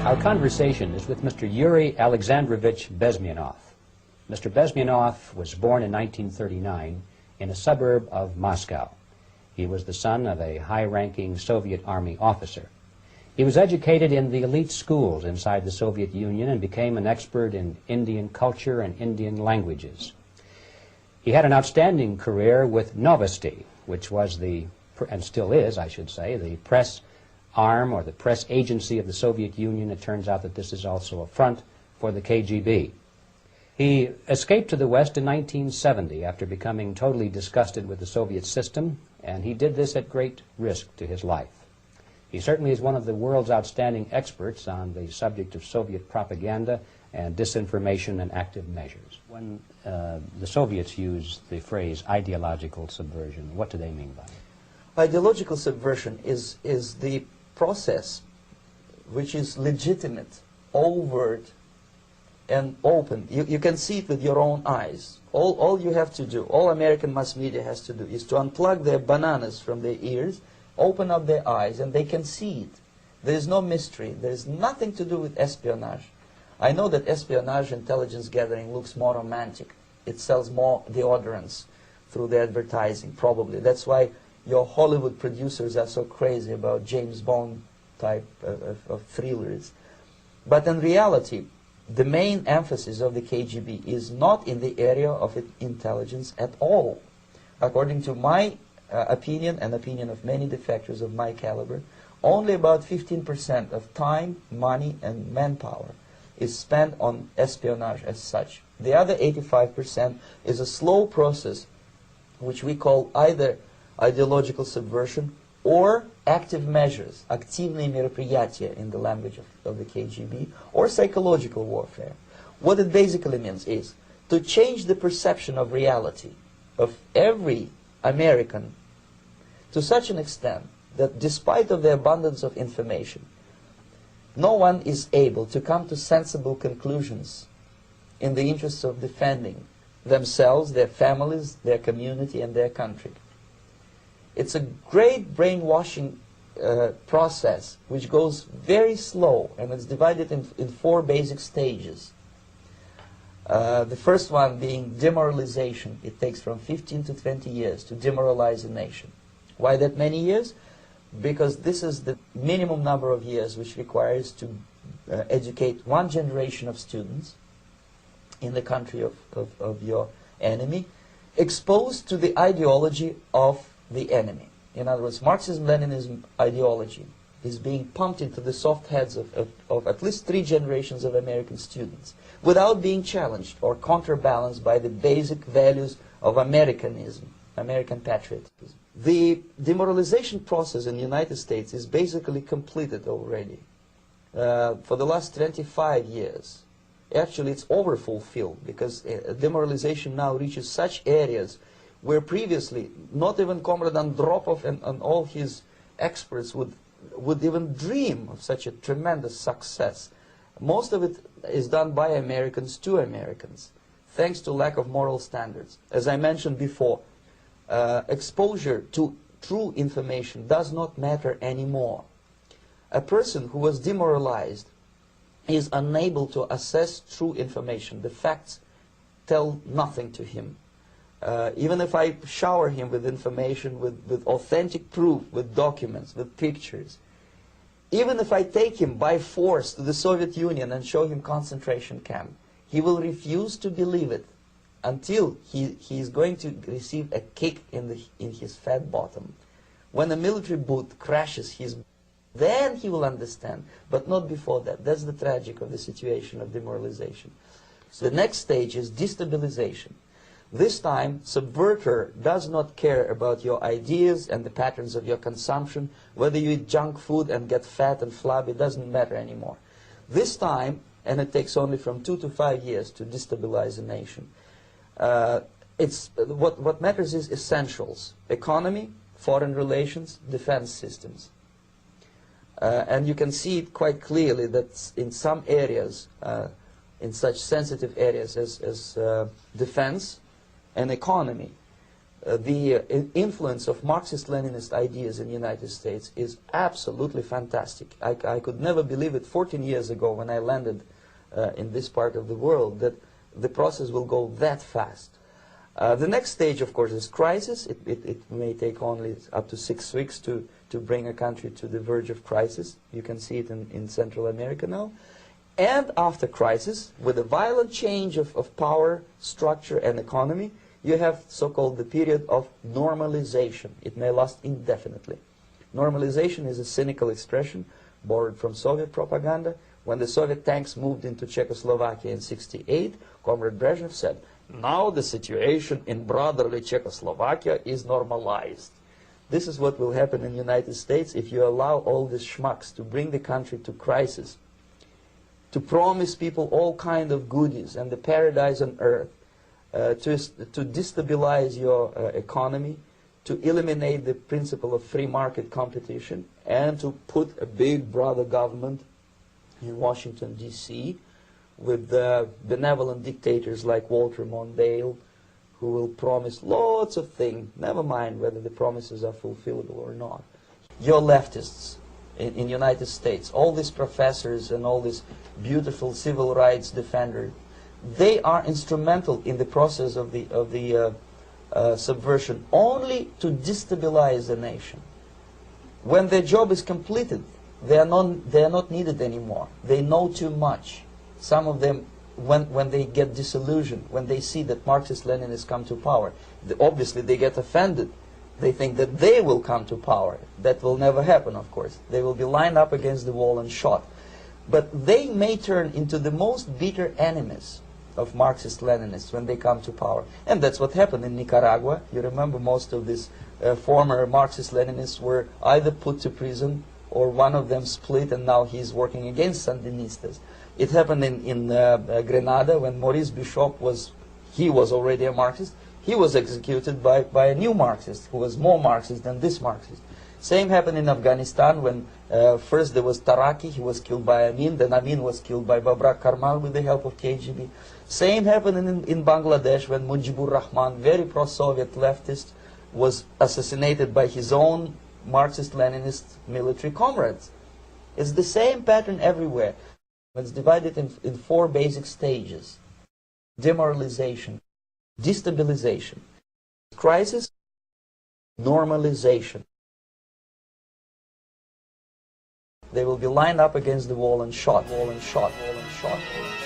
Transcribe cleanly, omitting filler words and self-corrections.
Our conversation is with Mr. Yuri Alexandrovich Bezmenov. Mr. Bezmenov was born in 1939 in a suburb of Moscow. He was the son of a high-ranking Soviet Army officer. He was educated in the elite schools inside the Soviet Union and became an expert in Indian culture and Indian languages. He had an outstanding career with Novosti, which was the, and still is, I should say, the press arm or the press agency of the Soviet Union. It turns out that this is also a front for the KGB. He escaped to the West in 1970 after becoming totally disgusted with the Soviet system, and he did this at great risk to his life. He certainly is one of the world's outstanding experts on the subject of Soviet propaganda and disinformation and active measures. When the Soviets use the phrase ideological subversion, what do they mean by it? Ideological subversion is the process which is legitimate, overt, and open. You can see it with your own eyes. All you have to do, all American mass media has to do, is to unplug their bananas from their ears, open up their eyes, and they can see it. There is no mystery. There is nothing to do with espionage. I know that espionage intelligence gathering looks more romantic. It sells more deodorants through the advertising, probably. That's why your Hollywood producers are so crazy about James Bond type of thrillers. But in reality, the main emphasis of the KGB is not in the area of intelligence at all. According to my opinion and opinion of many defectors of my caliber, only about 15% of time, money, and manpower is spent on espionage as such. The other 85% is a slow process which we call either ideological subversion or active measures, активные мероприятия in the language of the KGB, or psychological warfare. What it basically means is to change the perception of reality of every American to such an extent that despite of the abundance of information, no one is able to come to sensible conclusions in the interests of defending themselves, their families, their community, and their country. It's a great brainwashing process which goes very slow, and it's divided in four basic stages. The first one being demoralization. It takes from 15 to 20 years to demoralize a nation. Why that many years? Because this is the minimum number of years which requires to educate one generation of students in the country of your enemy, exposed to the ideology of the enemy. In other words, Marxism-Leninism ideology is being pumped into the soft heads of at least 3 generations of American students without being challenged or counterbalanced by the basic values of Americanism, American patriotism. The demoralization process in the United States is basically completed already. For the last 25 years, actually it's overfulfilled, because demoralization now reaches such areas where previously not even Comrade Andropov and all his experts would even dream of such a tremendous success. Most of it is done by Americans to Americans, thanks to lack of moral standards. As I mentioned before, exposure to true information does not matter anymore. A person who was demoralized is unable to assess true information. The facts tell nothing to him. Even if I shower him with information, with authentic proof, with documents, with pictures, even if I take him by force to the Soviet Union and show him concentration camp, he will refuse to believe it until he is going to receive a kick in his fat bottom. When a military boot crashes then he will understand, but not before that. That's the tragic of the situation of demoralization. So the next stage is destabilization. This time, subverter does not care about your ideas and the patterns of your consumption. Whether you eat junk food and get fat and flabby, it doesn't matter anymore. This time, and it takes only from 2 to 5 years to destabilize a nation, what matters is essentials: economy, foreign relations, defense systems. And you can see it quite clearly that in some areas, in such sensitive areas as defense and economy, the influence of Marxist-Leninist ideas in the United States is absolutely fantastic. I could never believe it 14 years ago when I landed in this part of the world that the process will go that fast. The next stage, of course, is crisis. It may take only up to 6 weeks to bring a country to the verge of crisis. You can see it in Central America now. And after crisis, with a violent change of power, structure, and economy, you have so-called the period of normalization. It may last indefinitely. Normalization is a cynical expression borrowed from Soviet propaganda. When the Soviet tanks moved into Czechoslovakia in '68, Comrade Brezhnev said, now the situation in brotherly Czechoslovakia is normalized. This is what will happen in the United States if you allow all these schmucks to bring the country to crisis, to promise people all kind of goodies and the paradise on earth, to destabilize your economy, to eliminate the principle of free market competition, and to put a big brother government in Washington, D.C., with benevolent dictators like Walter Mondale, who will promise lots of things, never mind whether the promises are fulfillable or not. Your leftists in the United States, all these professors and all these beautiful civil rights defenders, they are instrumental in the process of the subversion only to destabilize the nation. When their job is completed, they are not needed anymore. They know too much. Some of them, when they get disillusioned, when they see that Marxist-Leninists come to power, obviously they get offended. They think that they will come to power. That will never happen, of course. They will be lined up against the wall and shot. But they may turn into the most bitter enemies of Marxist-Leninists when they come to power. And that's what happened in Nicaragua. You remember most of these former Marxist-Leninists were either put to prison or one of them split and now he's working against Sandinistas. It happened in Grenada when Maurice Bishop was already a Marxist. He was executed by a new Marxist who was more Marxist than this Marxist. Same happened in Afghanistan when first there was Taraki, he was killed by Amin, then Amin was killed by Babrak Karmal with the help of KGB. Same happened in Bangladesh when Mujibur Rahman, very pro-Soviet leftist, was assassinated by his own Marxist-Leninist military comrades. It's the same pattern everywhere. It's divided in 4 basic stages: demoralization, destabilization, crisis, normalization. They will be lined up against the wall and shot, wall and shot, wall and shot, wall and shot.